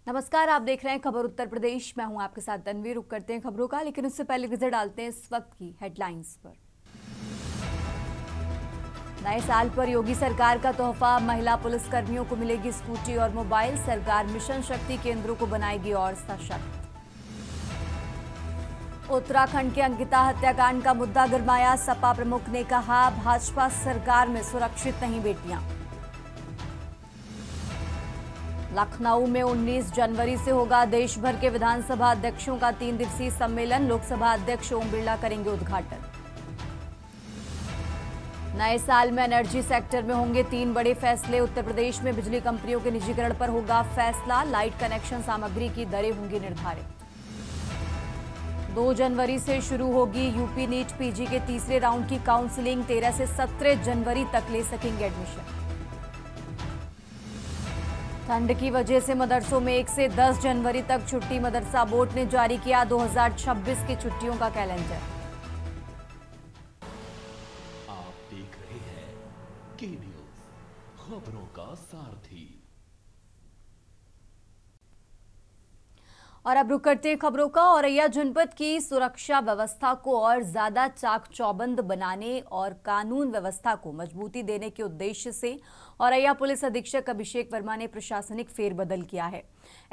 नमस्कार, आप देख रहे हैं खबर उत्तर प्रदेश। मैं हूं आपके साथ तन्वी। रुक करते हैं खबरों का, लेकिन उससे पहले नजर डालते हैं इस वक्त की हेडलाइंस पर। नए साल पर योगी सरकार का तोहफा, महिला पुलिसकर्मियों को मिलेगी स्कूटी और मोबाइल। सरकार मिशन शक्ति केंद्रों को बनाएगी और सशक्त। उत्तराखंड के अंकिता हत्याकांड का मुद्दा गरमाया, सपा प्रमुख ने कहा भाजपा सरकार में सुरक्षित नहीं बेटियां। लखनऊ में 19 जनवरी से होगा देश भर के विधानसभा अध्यक्षों का 3 दिवसीय सम्मेलन। लोकसभा अध्यक्ष ओम बिरला करेंगे उद्घाटन। नए साल में एनर्जी सेक्टर में होंगे 3 बड़े फैसले। उत्तर प्रदेश में बिजली कंपनियों के निजीकरण पर होगा फैसला। लाइट कनेक्शन सामग्री की दरें होंगी निर्धारित। 2 जनवरी से शुरू होगी यूपी नीट पीजी के तीसरे राउंड की काउंसलिंग। 13 से 17 जनवरी तक ले सकेंगे एडमिशन। ठंड की वजह से मदरसों में 1 से 10 जनवरी तक छुट्टी। मदरसा बोर्ड ने जारी किया 2026 की छुट्टियों का कैलेंडर। आप देख रहे हैं के न्यूज, खबरों का सारथी। और अब रुक करते हैं खबरों का। औरैया जनपद की सुरक्षा व्यवस्था को और ज्यादा चाक चौबंद बनाने और कानून व्यवस्था को मजबूती देने के उद्देश्य से औरैया पुलिस अधीक्षक अभिषेक वर्मा ने प्रशासनिक फेरबदल किया है।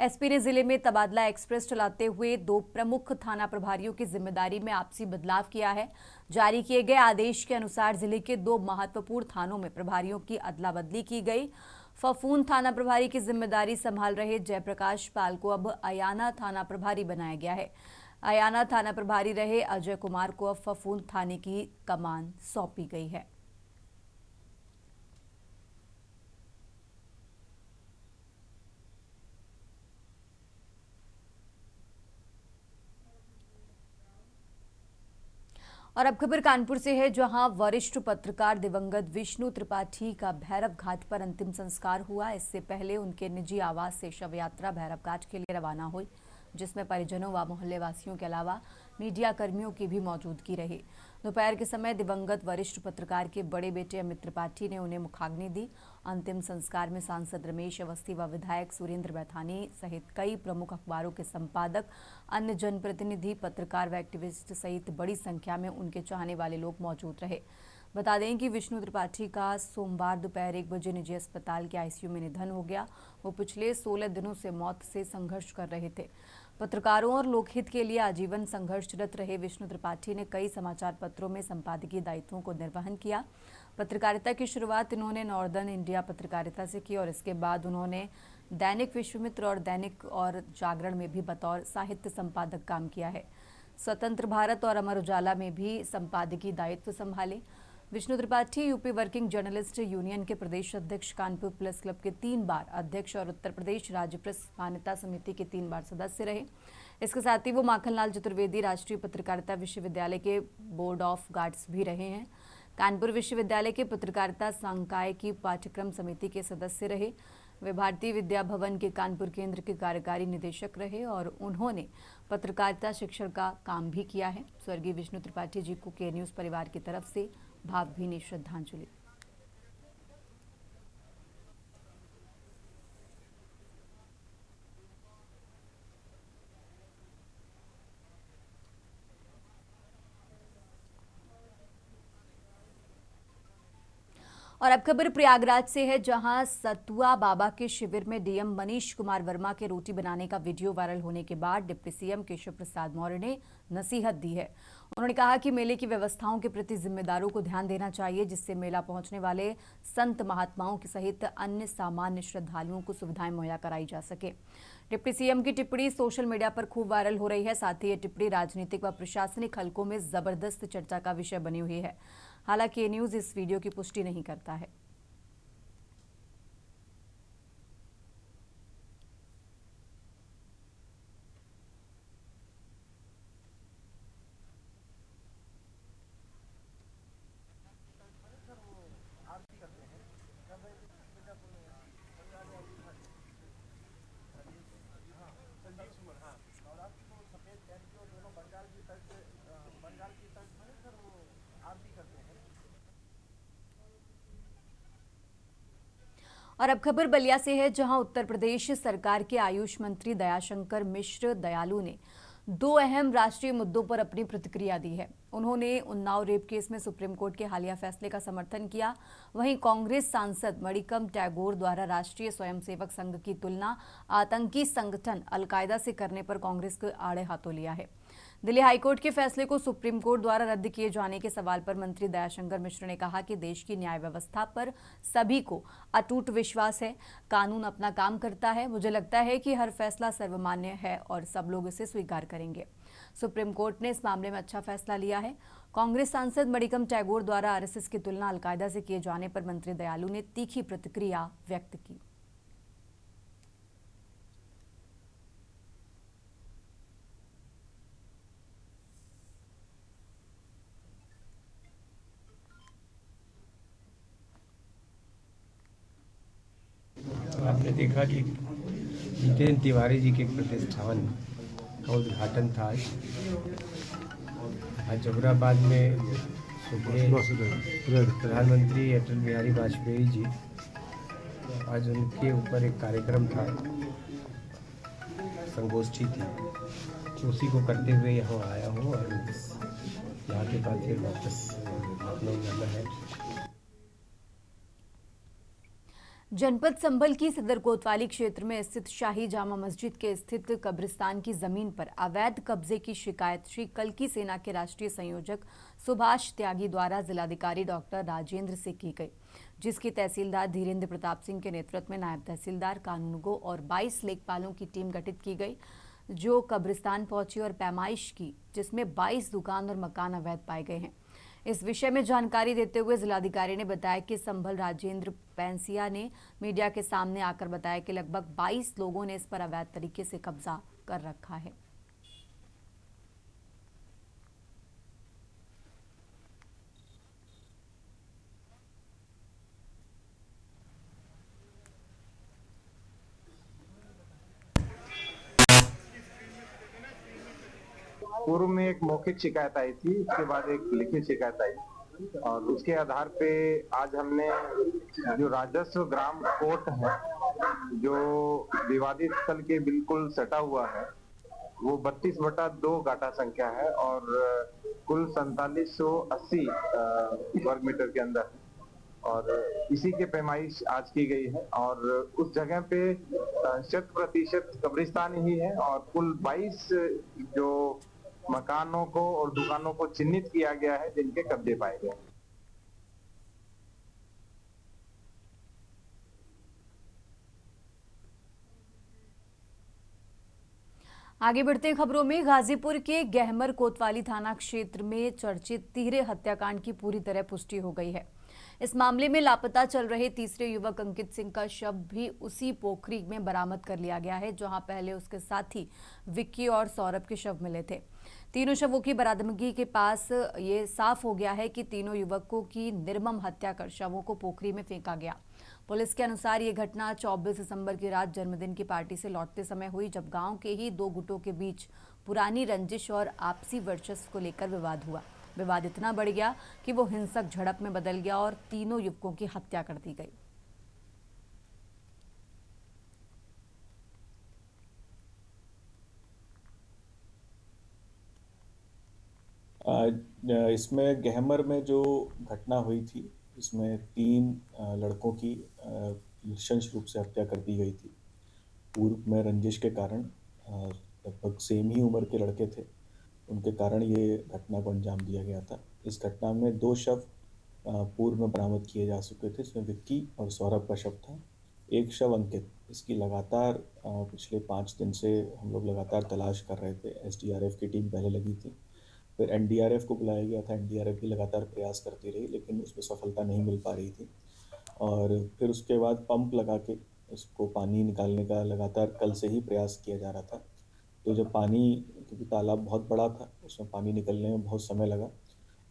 एसपी ने जिले में तबादला एक्सप्रेस चलाते हुए 2 प्रमुख थाना प्रभारियों की जिम्मेदारी में आपसी बदलाव किया है। जारी किए गए आदेश के अनुसार जिले के 2 महत्वपूर्ण थानों में प्रभारियों की अदला बदली की गई। फफून थाना प्रभारी की जिम्मेदारी संभाल रहे जयप्रकाश पाल को अब अयाना थाना प्रभारी बनाया गया है। अयाना थाना प्रभारी रहे अजय कुमार को अब फफून थाने की कमान सौंपी गई है। और अब खबर कानपुर से है, जहां वरिष्ठ पत्रकार दिवंगत विष्णु त्रिपाठी का भैरव घाट पर अंतिम संस्कार हुआ। इससे पहले उनके निजी आवास से शव यात्रा भैरव घाट के लिए रवाना हुई, जिसमें परिजनों व मोहल्ले वासियों के अलावा मीडिया कर्मियों की भी मौजूदगी रही। दोपहर के समय दिवंगत वरिष्ठ पत्रकार के बड़े बेटे अमित त्रिपाठी ने उन्हें मुखाग्नि दी। अंतिम संस्कार में सांसद रमेश अवस्थी व विधायक सुरेंद्र बैथानी सहित कई प्रमुख अखबारों के संपादक, अन्य जनप्रतिनिधि, पत्रकार व एक्टिविस्ट सहित बड़ी संख्या में उनके चाहने वाले लोग मौजूद रहे। बता दें कि विष्णु त्रिपाठी का सोमवार दोपहर 1 बजे निजी अस्पताल के आईसीयू में निधन हो गया। वो पिछले 16 दिनों से मौत से संघर्ष कर रहे थे। पत्रकारों और लोकहित के लिए आजीवन संघर्षरत रहे विष्णु त्रिपाठी ने कई समाचार पत्रों में संपादकीय दायित्वों को निर्वहन किया। पत्रकारिता की शुरुआत इन्होंने नॉर्दर्न इंडिया पत्रकारिता से की और इसके बाद उन्होंने दैनिक विश्वमित्र और दैनिक और जागरण में भी बतौर साहित्य संपादक काम किया है। स्वतंत्र भारत और अमर उजाला में भी संपादकीय दायित्व संभाले। Vishnu Tripathi UP working journalist union के प्रदेश अध्यक्ष, कानपुर प्रेस क्लब के 3 बार अध्यक्ष और उत्तर प्रदेश राज्य प्रेस मान्यता समिति के 3 बार सदस्य रहे। इसके साथ ही वो माखनलाल चतुर्वेदी राष्ट्रीय पत्रकारिता विश्वविद्यालय के बोर्ड ऑफ गार्ड्स भी रहे हैं। कानपुर विश्वविद्यालय के पत्रकारिता संकाय की पाठ्यक्रम समिति के सदस्य रहे। वे भारतीय विद्या भवन के कानपुर केंद्र के कार्यकारी निदेशक रहे और उन्होंने पत्रकारिता शिक्षण का काम भी किया है। स्वर्गीय विष्णु त्रिपाठी जी को के न्यूज़ परिवार की तरफ से भावभीनी श्रद्धांजलि। और अब खबर प्रयागराज से है, जहां सतुआ बाबा के शिविर में डीएम मनीष कुमार वर्मा के रोटी बनाने का वीडियो वायरल होने के बाद डिप्टी सीएम केशव प्रसाद मौर्य ने नसीहत दी है। उन्होंने कहा कि मेले की व्यवस्थाओं के प्रति जिम्मेदारों को ध्यान देना चाहिए, जिससे मेला पहुंचने वाले संत महात्माओं के सहित अन्य सामान्य श्रद्धालुओं को सुविधाएं मुहैया कराई जा सके। डिप्टी सीएम की टिप्पणी सोशल मीडिया पर खूब वायरल हो रही है। साथ ही ये टिप्पणी राजनीतिक व प्रशासनिक हलकों में जबरदस्त चर्चा का विषय बनी हुई है। हालांकि ये न्यूज इस वीडियो की पुष्टि नहीं करता है। और अब खबर बलिया से है, जहां उत्तर प्रदेश सरकार के आयुष मंत्री दयाशंकर मिश्र दयालु ने दो अहम राष्ट्रीय मुद्दों पर अपनी प्रतिक्रिया दी है। उन्होंने उन्नाव रेप केस में सुप्रीम कोर्ट के हालिया फैसले का समर्थन किया। वहीं कांग्रेस सांसद मणिकम टैगोर द्वारा राष्ट्रीय स्वयंसेवक संघ की तुलना आतंकी संगठन अलकायदा से करने पर कांग्रेस को आड़े हाथों लिया है। दिल्ली हाईकोर्ट के फैसले को सुप्रीम कोर्ट द्वारा रद्द किए जाने के सवाल पर मंत्री दयाशंकर मिश्र ने कहा कि देश की न्याय व्यवस्था पर सभी को अटूट विश्वास है। कानून अपना काम करता है। मुझे लगता है कि हर फैसला सर्वमान्य है और सब लोग इसे स्वीकार करेंगे। सुप्रीम कोर्ट ने इस मामले में अच्छा फैसला लिया है। कांग्रेस सांसद मणिकम टैगोर द्वारा आरएसएस की तुलना अलकायदा से किए जाने पर मंत्री दयालु ने तीखी प्रतिक्रिया व्यक्त की। आपने देखा कि जितेंद्र तिवारी जी के प्रतिष्ठान का उद्घाटन था आज जबराबाद में। प्रधानमंत्री अटल बिहारी वाजपेयी जी, आज उनके ऊपर एक कार्यक्रम था, संगोष्ठी थी, उसी को करते हुए यहाँ आया हूँ और यहाँ के बाद फिर वापस लखनऊ जाना है। जनपद संभल की सदर कोतवाली क्षेत्र में स्थित शाही जामा मस्जिद के स्थित कब्रिस्तान की जमीन पर अवैध कब्जे की शिकायत श्री कल्की सेना के राष्ट्रीय संयोजक सुभाष त्यागी द्वारा जिलाधिकारी डॉक्टर राजेंद्र से की गई, जिसकी तहसीलदार धीरेन्द्र प्रताप सिंह के नेतृत्व में नायब तहसीलदार कानूनगो और 22 लेखपालों की टीम गठित की गई, जो कब्रिस्तान पहुंची और पैमाइश की, जिसमें 22 दुकान और मकान अवैध पाए गए हैं। इस विषय में जानकारी देते हुए जिलाधिकारी ने बताया कि संभल राजेंद्र पैंसिया ने मीडिया के सामने आकर बताया कि लगभग 22 लोगों ने इस पर अवैध तरीके से कब्जा कर रखा है। पूर्व में एक मौखिक शिकायत आई थी, उसके बाद एक लिखित शिकायत आई और उसके आधार पे आज हमने जो राजस्व ग्राम कोर्ट है, जो विवादित स्थल के बिल्कुल सटा हुआ है, वो 32/2 गाटा संख्या है और कुल 4780 वर्ग मीटर के अंदर है और इसी के पैमाइश आज की गई है और उस जगह पे 100% कब्रिस्तान ही है और कुल 22 जो मकानों को और दुकानों को चिन्हित किया गया है जिनके कब्जे पाए गए। आगे बढ़ते खबरों में, गाजीपुर के गहमर कोतवाली थाना क्षेत्र में चर्चित तिहरे हत्याकांड की पूरी तरह पुष्टि हो गई है। इस मामले में लापता चल रहे तीसरे युवक अंकित सिंह का शव भी उसी पोखरी में बरामद कर लिया गया है, जहां पहले उसके साथी विक्की और सौरभ के शव मिले थे। तीनों शवों की बरामदगी के पास ये साफ हो गया है कि तीनों युवकों की निर्मम हत्या कर शवों को पोखरी में फेंका गया। पुलिस के अनुसार ये घटना 24 दिसंबर की रात जन्मदिन की पार्टी से लौटते समय हुई, जब गांव के ही दो गुटों के बीच पुरानी रंजिश और आपसी वर्चस्व को लेकर विवाद हुआ। विवाद इतना बढ़ गया कि वो हिंसक झड़प में बदल गया और तीनों युवकों की हत्या कर दी गई। इसमें गहमर में जो घटना हुई थी, इसमें 3 लड़कों की नृशंस रूप से हत्या कर दी गई थी। पूर्व में रंजिश के कारण लगभग सेम ही उम्र के लड़के थे, उनके कारण ये घटना को अंजाम दिया गया था। इस घटना में 2 शव पूर्व में बरामद किए जा चुके थे, इसमें विक्की और सौरभ का शव था। एक शव अंकित, इसकी लगातार पिछले 5 दिन से हम लोग लगातार तलाश कर रहे थे। एसडीआरएफ की टीम पहले लगी थी, फिर एनडीआरएफ को बुलाया गया था। एनडीआरएफ भी लगातार प्रयास करती रही, लेकिन उसमें सफलता नहीं मिल पा रही थी। और फिर उसके बाद पंप लगा के उसको पानी निकालने का लगातार कल से ही प्रयास किया जा रहा था। तो जब पानी, क्योंकि तालाब बहुत बड़ा था, उसमें पानी निकलने में बहुत समय लगा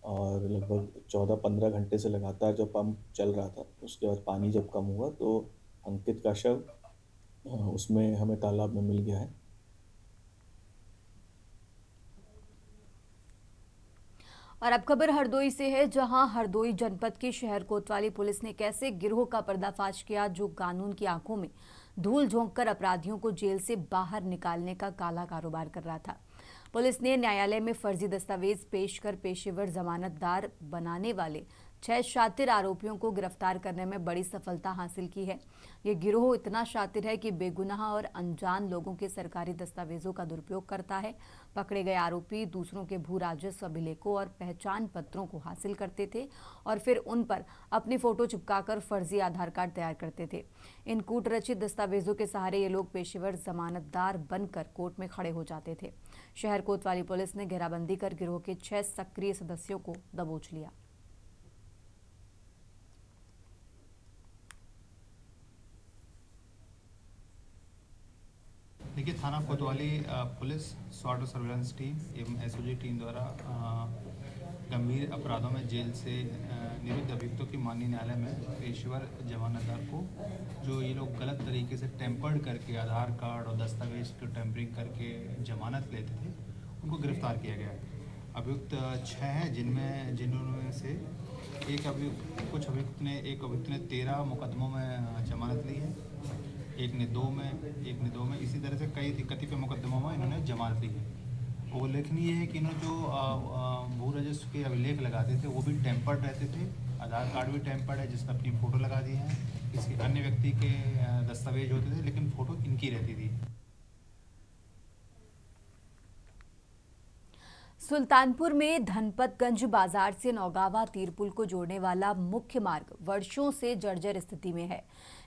और लगभग 14-15 घंटे से लगातार जब पंप चल रहा था, उसके बाद पानी जब कम हुआ तो अंकित का शव उसमें हमें तालाब में मिल गया है। और अब खबर हरदोई से है, जहां हरदोई जनपद की शहर कोतवाली पुलिस ने कैसे गिरोह का पर्दाफाश किया जो कानून की आंखों में धूल झोंककर अपराधियों को जेल से बाहर निकालने का काला कारोबार कर रहा था। पुलिस ने न्यायालय में फर्जी दस्तावेज पेश कर पेशेवर जमानतदार बनाने वाले 6 शातिर आरोपियों को गिरफ्तार करने में बड़ी सफलता हासिल की है। ये गिरोह इतना शातिर है कि बेगुनाह और अनजान लोगों के सरकारी दस्तावेजों का दुरुपयोग करता है। पकड़े गए आरोपी दूसरों के भू राजस्व अभिलेखों और पहचान पत्रों को हासिल करते थे और फिर उन पर अपनी फोटो चिपकाकर फर्जी आधार कार्ड तैयार करते थे। इन कूट रचित दस्तावेजों के सहारे ये लोग पेशेवर जमानतदार बनकर कोर्ट में खड़े हो जाते थे। शहर कोतवाली पुलिस ने घेराबंदी कर गिरोह के 6 सक्रिय सदस्यों को दबोच लिया। देखिए, थाना कोतवाली पुलिस स्वाट और सर्विलांस टीम एवं एसओजी टीम द्वारा गंभीर अपराधों में जेल से निवृत्त अभियुक्तों की माननीय न्यायालय में पेशेवर जमानतदार को जो ये लोग गलत तरीके से टेम्पर्ड करके आधार कार्ड और दस्तावेज को टेम्परिंग करके जमानत लेते थे, उनको गिरफ्तार किया गया। अभियुक्त 6 हैं, जिनमें से एक अभियुक्त ने 13 मुकदमों में जमानत ली है, एक ने दो में इसी तरह से कई कतिपय मुकदमों में इन्होंने जमानत ली है। उल्लेखनीय है कि इन्होंने जो भू राजस्व के अभिलेख लगाते थे वो भी टेम्पर्ड रहते थे, आधार कार्ड भी टेम्पर्ड है जिसमें अपनी फ़ोटो लगा दी है। किसी अन्य व्यक्ति के दस्तावेज होते थे लेकिन फ़ोटो इनकी रहती थी। सुल्तानपुर में धनपतगंज बाजार से नौगावा तीरपुल को जोड़ने वाला मुख्य मार्ग वर्षों से जर्जर स्थिति में है।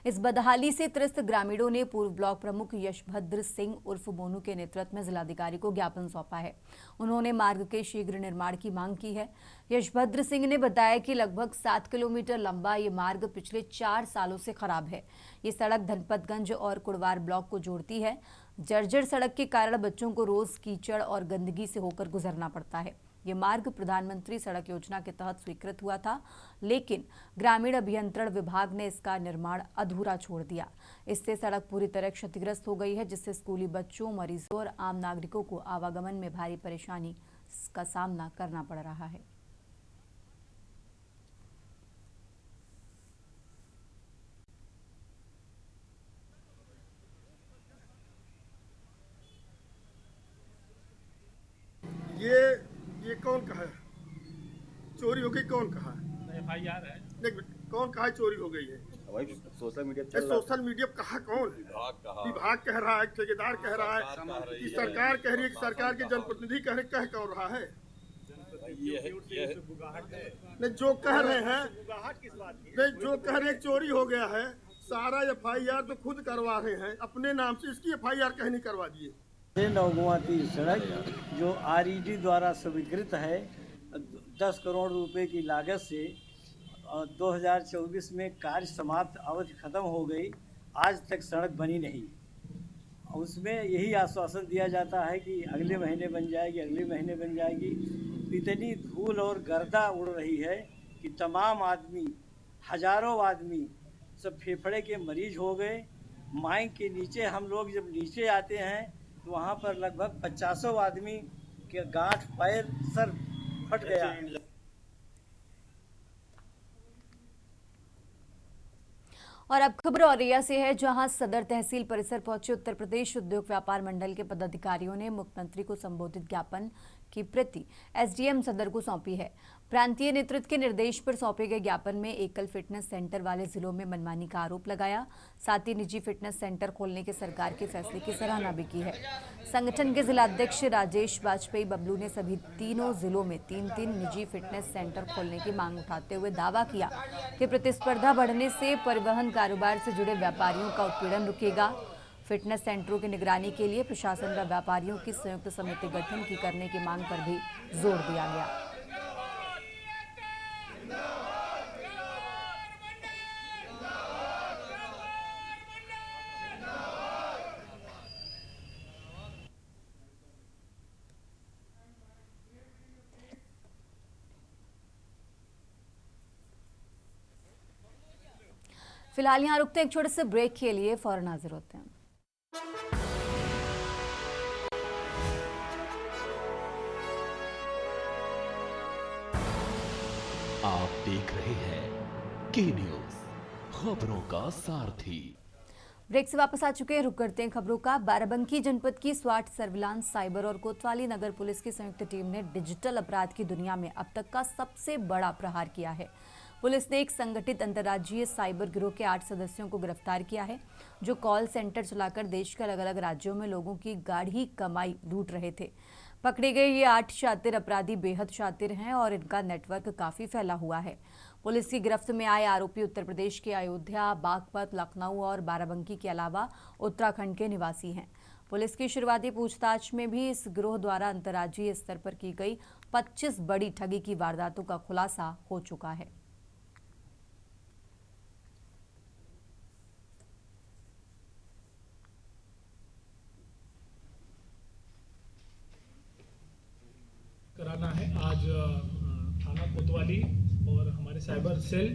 इस बदहाली से त्रस्त ग्रामीणों ने पूर्व ब्लॉक प्रमुख यशभद्र सिंह उर्फ मोनू के नेतृत्व में जिलाधिकारी को ज्ञापन सौंपा है। उन्होंने मार्ग के शीघ्र निर्माण की मांग की है। यशभद्र सिंह ने बताया कि लगभग 7 किलोमीटर लंबा ये मार्ग पिछले 4 सालों से खराब है। ये सड़क धनपतगंज और कुड़वार ब्लॉक को जोड़ती है। जर्जर सड़क के कारण बच्चों को रोज कीचड़ और गंदगी से होकर गुजरना पड़ता है। ये मार्ग प्रधानमंत्री सड़क योजना के तहत स्वीकृत हुआ था, लेकिन ग्रामीण अभियंत्रण विभाग ने इसका निर्माण अधूरा छोड़ दिया। इससे सड़क पूरी तरह क्षतिग्रस्त हो गई है, जिससे स्कूली बच्चों, मरीजों और आम नागरिकों को आवागमन में भारी परेशानी का सामना करना पड़ रहा है। ये कौन कहा है चोरी हो गई? कौन कहा है? FIR है। देख, कौन कहा है चोरी हो गई है? भाई सोशल मीडिया सोशल मीडिया कहा? कौन? विभाग कह रहा है, ठेकेदार कह रहा है कि सरकार कह रही है कि सरकार के जनप्रतिनिधि कह रहे, कह कौन रहा है? नहीं, जो कह रहे हैं, नहीं, जो कह रहे चोरी हो गया है, सारा FIR तो खुद करवा रहे हैं अपने नाम से। इसकी FIR कहीं नहीं करवा दिए। नौगुआती सड़क जो RED द्वारा स्वीकृत है 10 करोड़ रुपए की लागत से 2024 में कार्य समाप्त अवधि खत्म हो गई, आज तक सड़क बनी नहीं। उसमें यही आश्वासन दिया जाता है कि अगले महीने बन जाएगी, अगले महीने बन जाएगी। इतनी धूल और गर्दा उड़ रही है कि तमाम आदमी, हजारों आदमी सब फेफड़े के मरीज हो गए। माइक के नीचे हम लोग जब नीचे आते हैं तो वहाँ पर लगभग 50 आदमी के गांठ, पैर, सर फट गया। और अब खबर औरैया से है, जहां सदर तहसील परिसर पहुंचे उत्तर प्रदेश उद्योग व्यापार मंडल के पदाधिकारियों ने मुख्यमंत्री को संबोधित ज्ञापन की प्रति SDM सदर को सौंपी है। प्रांतीय नेतृत्व के निर्देश पर सौंपे गए ज्ञापन में एकल फिटनेस सेंटर वाले जिलों में मनमानी का आरोप लगाया, साथ ही निजी फिटनेस सेंटर खोलने के सरकार के फैसले की सराहना भी की है। संगठन के जिलाध्यक्ष राजेश वाजपेयी बबलू ने सभी तीनों जिलों में 3-3 निजी फिटनेस सेंटर खोलने की मांग उठाते हुए दावा किया कि प्रतिस्पर्धा बढ़ने से परिवहन कारोबार से जुड़े व्यापारियों का उत्पीड़न रुकेगा। फिटनेस सेंटरों की निगरानी के लिए प्रशासन व व्यापारियों की संयुक्त समिति गठन की करने की मांग पर भी जोर दिया गया। फिलहाल यहाँ रुकते हैं एक छोटे से ब्रेक के लिए, फौरन हाजिर होते हैं। आप देख रहे हैं के न्यूज, खबरों का सारथी। ब्रेक से वापस आ चुके हैं, रुक करते हैं खबरों का। बाराबंकी जनपद की स्वाट सर्विलांस, साइबर और कोतवाली नगर पुलिस की संयुक्त टीम ने डिजिटल अपराध की दुनिया में अब तक का सबसे बड़ा प्रहार किया है। पुलिस ने एक संगठित अंतर्राज्यीय साइबर गिरोह के 8 सदस्यों को गिरफ्तार किया है, जो कॉल सेंटर चलाकर देश के अलग अलग राज्यों में लोगों की गाढ़ी कमाई लूट रहे थे। पकड़े गए ये 8 शातिर अपराधी बेहद शातिर हैं और इनका नेटवर्क काफी फैला हुआ है। पुलिस की गिरफ्त में आए आरोपी उत्तर प्रदेश के अयोध्या, बागपत, लखनऊ और बाराबंकी के अलावा उत्तराखंड के निवासी हैं। पुलिस की शुरुआती पूछताछ में भी इस गिरोह द्वारा अंतर्राज्यीय स्तर पर की गई 25 बड़ी ठगी की वारदातों का खुलासा हो चुका है। कराना है आज थाना कोतवाली और हमारे साइबर सेल,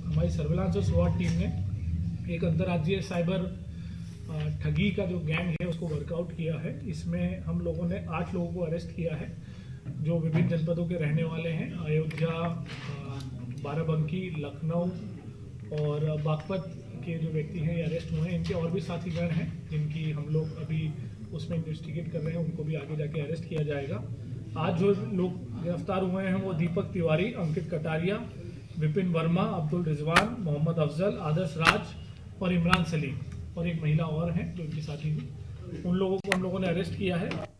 हमारी सर्विलांस और स्वाट टीम ने एक अंतर्राज्यीय साइबर ठगी का जो गैंग है उसको वर्कआउट किया है। इसमें हम लोगों ने 8 लोगों को अरेस्ट किया है, जो विभिन्न जनपदों के रहने वाले हैं। अयोध्या, बाराबंकी, लखनऊ और बागपत के जो व्यक्ति हैं ये अरेस्ट हुए हैं। इनके और भी साथीगण हैं जिनकी हम लोग अभी उसमें इन्वेस्टिगेट कर रहे हैं, उनको भी आगे जाके अरेस्ट किया जाएगा। आज जो लोग गिरफ्तार हुए हैं वो दीपक तिवारी, अंकित कटारिया, विपिन वर्मा, अब्दुल रिजवान, मोहम्मद अफजल, आदर्श राज और इमरान सलीम, और एक महिला और हैं जो उनके साथी थी। उन लोगों को हम लोगों ने अरेस्ट किया है।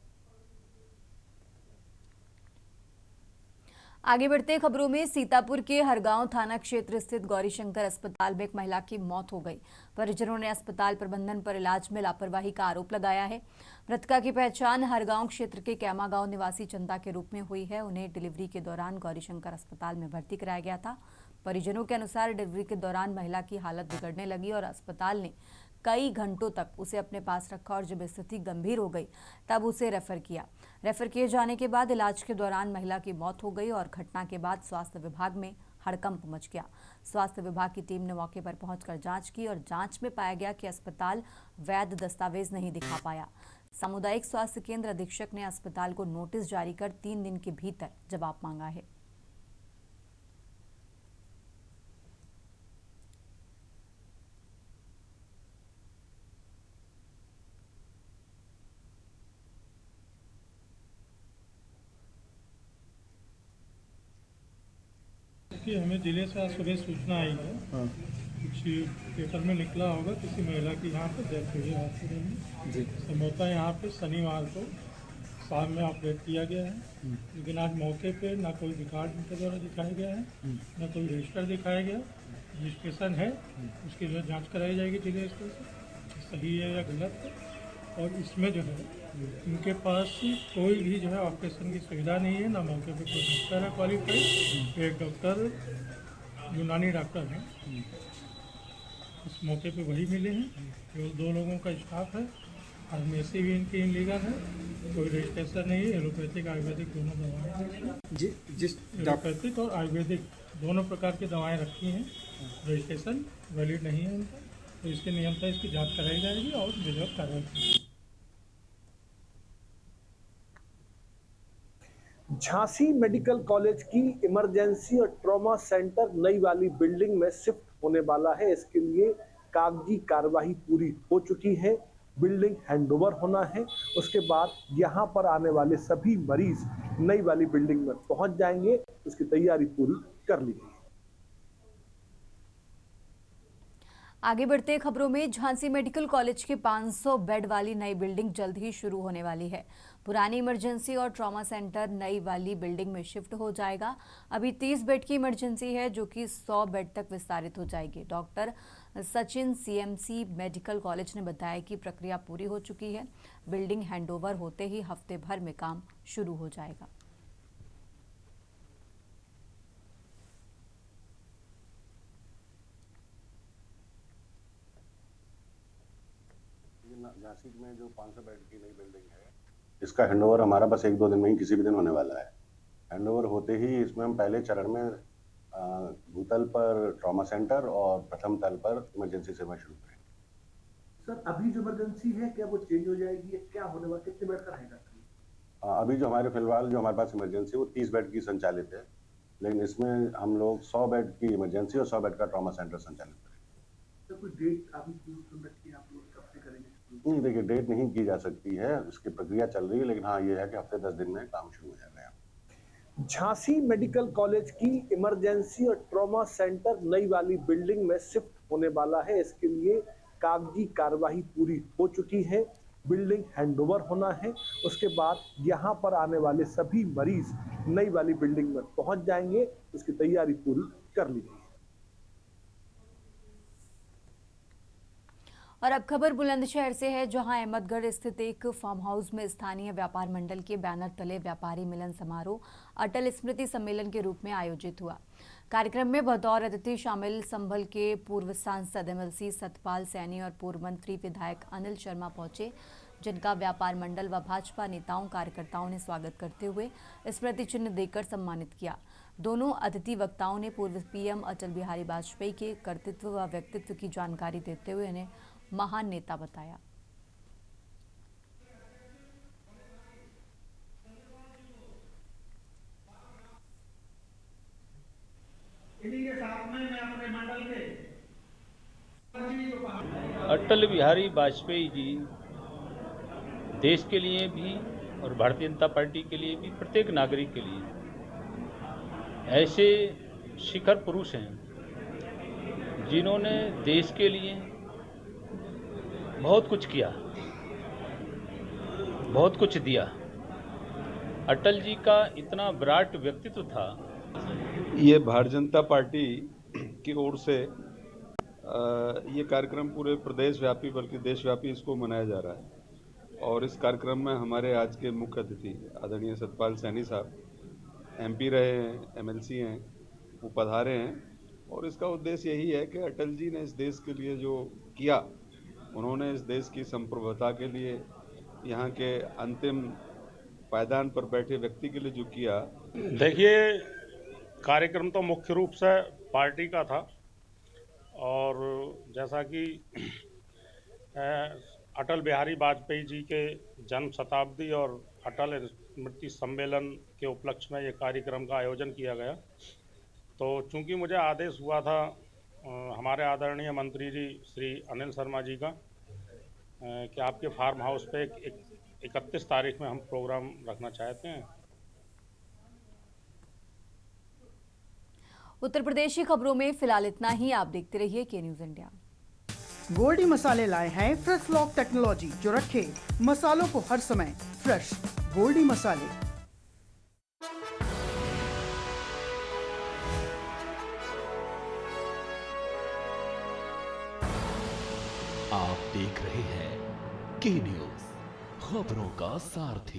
आगे बढ़ते खबरों में, सीतापुर के हरगांव थाना क्षेत्र स्थित गौरीशंकर अस्पताल में एक महिला की मौत हो गई। परिजनों ने अस्पताल प्रबंधन पर इलाज में लापरवाही का आरोप लगाया है। मृतका की पहचान हरगांव क्षेत्र के कैमा गांव निवासी चंदा के रूप में हुई है। उन्हें डिलीवरी के दौरान गौरीशंकर अस्पताल में भर्ती कराया गया था। परिजनों के अनुसार डिलीवरी के दौरान महिला की हालत बिगड़ने लगी और अस्पताल ने कई घंटों तक उसे अपने पास रखा और जब स्थिति गंभीर हो गई तब उसे रेफर किया। रेफर किए जाने के बाद इलाज के दौरान महिला की मौत हो गई और घटना के बाद स्वास्थ्य विभाग में हड़कंप मच गया। स्वास्थ्य विभाग की टीम ने मौके पर पहुंचकर जांच की और जांच में पाया गया कि अस्पताल वैध दस्तावेज नहीं दिखा पाया। सामुदायिक स्वास्थ्य केंद्र अधीक्षक ने अस्पताल को नोटिस जारी कर 3 दिन के भीतर जवाब मांगा है। कि हमें जिले से आज सुबह सूचना आई है, कुछ पेपर में निकला होगा, किसी महिला की यहाँ पर डेथ हुई है हॉस्पिटल में जी। संभवतः यहाँ पे शनिवार को शाम में ऑपरेट किया गया है, लेकिन आज मौके पे ना कोई रिकॉर्ड उनके द्वारा दिखाया गया है, ना कोई रजिस्टर दिखाया गया। रजिस्ट्रेशन है, उसकी जो जाँच कराई जाएगी जिले स्तर से, सही है या गलत है। और इसमें जो है इनके पास कोई भी जो है ऑपरेशन की सुविधा नहीं है, ना मौके पे कोई डॉक्टर है क्वालिफाइड। एक डॉक्टर यूनानी डॉक्टर हैं, इस मौके पे वही मिले हैं। केवल 2 लोगों का स्टाफ है। फार्मेसी भी इनकी इनलीगल है, कोई रजिस्ट्रेशन नहीं है। एलोपैथिक आयुर्वेदिक दोनों दवाएँ जिस एलोपैथिक और आयुर्वेदिक दोनों प्रकार की दवाएँ रखी हैं, रजिस्ट्रेशन वैलिड नहीं है उनका। तो इसके नियम से इसकी जाँच कराई जाएगी और विधिवत कार्रवाई की। झांसी मेडिकल कॉलेज की इमरजेंसी और ट्रॉमा सेंटर नई वाली बिल्डिंग में शिफ्ट होने वाला है। इसके लिए कागजी कार्यवाही पूरी हो चुकी है। बिल्डिंग हैंडओवर होना है, उसके बाद यहां पर आने वाले सभी मरीज नई वाली बिल्डिंग में पहुंच जाएंगे। उसकी तैयारी पूरी कर ली गई है। आगे बढ़ते खबरों में, झांसी मेडिकल कॉलेज की 500 बेड वाली नई बिल्डिंग जल्द ही शुरू होने वाली है। पुरानी इमरजेंसी और ट्रॉमा सेंटर नई वाली बिल्डिंग में शिफ्ट हो जाएगा। अभी 30 बेड की इमरजेंसी है, जो कि 100 बेड तक विस्तारित हो जाएगी। Doctor Sachin CMC medical college ने बताया कि प्रक्रिया पूरी हो चुकी है। बिल्डिंग हैंडओवर होते ही हफ्ते भर में काम शुरू हो जाएगा। झांसी में जो 500 बेड की नई बिल्डिंग है, इसका हैंडओवर हमारा बस 1-2 दिन में ही, किसी भी दिन होने वाला है। हैंडओवर होते ही इसमें हम पहले चरण में भूतल पर ट्रॉमा सेंटर और प्रथम तल पर इमरजेंसी सेवा शुरू करेंगे। सर, अभी जो इमरजेंसी है क्या वो चेंज हो जाएगी, क्या होने वाला, कितने बेड का रहेगा? अभी जो हमारे फिलहाल जो हमारे पास इमरजेंसी वो 30 बेड की संचालित है, लेकिन इसमें हम लोग 100 बेड की इमरजेंसी और 100 बेड का ट्रॉमा सेंटर संचालित करेंगे। तो कोई डेट आपने सुन रखी है, आप लोग कब से करेंगे? नहीं, देखिए डेट नहीं की जा सकती है, उसकी प्रक्रिया चल रही है, लेकिन हाँ ये है कि हफ्ते 10 दिन में काम शुरू हो जाएगा। झांसी मेडिकल कॉलेज की इमरजेंसी और ट्रॉमा सेंटर नई वाली बिल्डिंग में शिफ्ट होने वाला है। इसके लिए कागजी कार्यवाही पूरी हो चुकी है, बिल्डिंग हैंडओवर होना है। उसके बाद यहां पर आने वाले सभी मरीज नई वाली बिल्डिंग में पहुंच जाएंगे। उसकी तैयारी पूरी कर ली गई है। और अब खबर बुलंदशहर से है, जहां अहमदगढ़ स्थित एक फार्म हाउस में स्थानीय व्यापार मंडल के बैनर तले व्यापारी मिलन समारोह अटल स्मृति सम्मेलन के रूप में आयोजित हुआ। कार्यक्रम में बतौर अतिथि शामिल संभल के पूर्व सांसद MLC सतपाल सैनी और पूर्व मंत्री विधायक अनिल शर्मा पहुंचे, जिनका व्यापार मंडल व भाजपा नेताओं कार्यकर्ताओं ने स्वागत करते हुए स्मृति चिन्ह देकर सम्मानित किया। दोनों अतिथि वक्ताओं ने पूर्व PM अटल बिहारी वाजपेयी के कर्तृत्व व व्यक्तित्व की जानकारी देते हुए उन्हें महान नेता बताया। इन्हीं के साथ में मैं अपने मंडल के अटल बिहारी वाजपेयी जी देश के लिए भी और भारतीय जनता पार्टी के लिए भी, प्रत्येक नागरिक के लिए ऐसे शिखर पुरुष हैं जिन्होंने देश के लिए बहुत कुछ किया, बहुत कुछ दिया। अटल जी का इतना विराट व्यक्तित्व था। ये भारतीय जनता पार्टी की ओर से ये कार्यक्रम पूरे प्रदेश व्यापी बल्कि देशव्यापी इसको मनाया जा रहा है। और इस कार्यक्रम में हमारे आज के मुख्य अतिथि आदरणीय सतपाल सैनी साहब MP रहे हैं, MLC हैं, वो पधारे हैं। और इसका उद्देश्य यही है कि अटल जी ने इस देश के लिए जो किया, उन्होंने इस देश की संप्रभुता के लिए, यहाँ के अंतिम पायदान पर बैठे व्यक्ति के लिए जो किया। देखिए, कार्यक्रम तो मुख्य रूप से पार्टी का था और जैसा कि अटल बिहारी वाजपेयी जी के जन्म शताब्दी और अटल स्मृति सम्मेलन के उपलक्ष्य में ये कार्यक्रम का आयोजन किया गया। तो चूंकि मुझे आदेश हुआ था हमारे आदरणीय मंत्री जी श्री अनिल शर्मा जी का कि आपके फार्म हाउस पे 31 तारीख में हम प्रोग्राम रखना चाहते हैं। उत्तर प्रदेश की खबरों में फिलहाल इतना ही। आप देखते रहिए के न्यूज़ इंडिया। गोल्डी मसाले लाए हैं फ्रेश लॉक टेक्नोलॉजी, जो रखे मसालों को हर समय फ्रेश। गोल्डी मसाले। आप देख रहे हैं के न्यूज़, खबरों का सारथी।